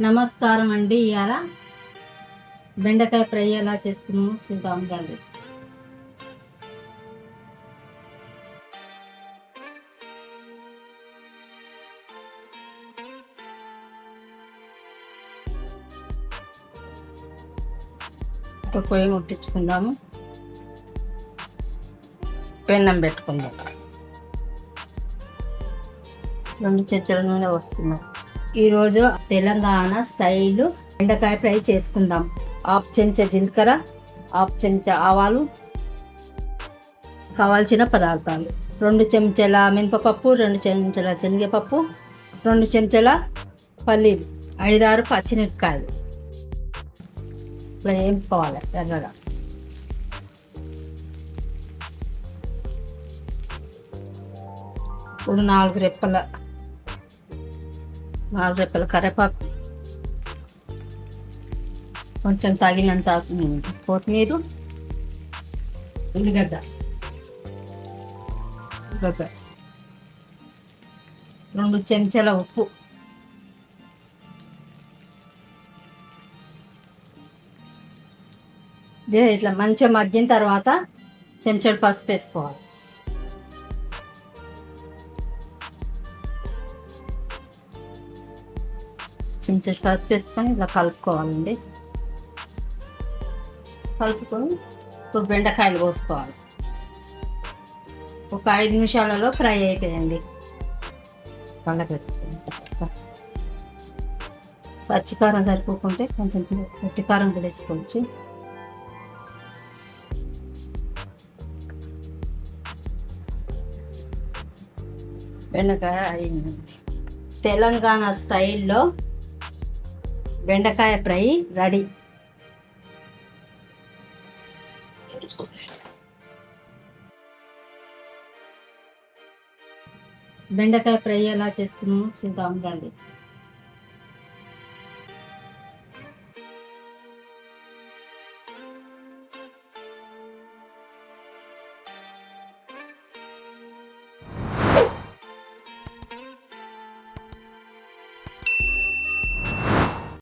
నమస్కారం అండి. ఇవాళ బెండకాయ ఫ్రై ఎలా చేసుకున్నామో చూద్దాం రండి. ఒక పొయ్యి ముట్టించుకుందాము. పెన్నం పెట్టుకుందాం. 2 చెంచాల నూనె పోసుకుందాం. ఈరోజు తెలంగాణ స్టైలు బెండకాయ ఫ్రై చేసుకుందాం. 1/2 చెంచా జీలకర్ర, 1/2 చెంచా ఆవాలు, కావాల్సిన పదార్థాలు 2 చెంచాల మినపపప్పు, 2 చెంచాల శనగపప్పు, 2 చెంచాల పల్లీలు, 5-6 పచ్చిమిరపకాయలు ఇట్లా వేయించుకోవాలి ఎర్రగా. ఇప్పుడు 4 రెప్పల కరివేపాకు, కొంచెం తగినంత కొత్తిమీర, ఉల్లిగడ్డ, 2 చెంచాల ఉప్పు, ఇట్లా మంచిగా మగ్గిన తర్వాత చెంచాడు పసుపు వేసుకోవాలి. చెంచాడు పసుపు వేసుకొని ఇలా కలుపుకోవాలండి. కలుపుకొని ఇప్పుడు బెండకాయలు పోసుకోవాలి. ఒక 5 నిమిషాలలో ఫ్రై అవుతాయండి. పచ్చికారం సరిపోకుంటే కొంచెం గట్టి కారం కూడా వేసుకోవచ్చు. బెండకాయ అయిందండి. తెలంగాణ స్టైల్లో బెండకాయ ఫ్రై రెడీ. బెండకాయ ఫ్రై ఎలా చేసుకున్నామో చూద్దాం రండి.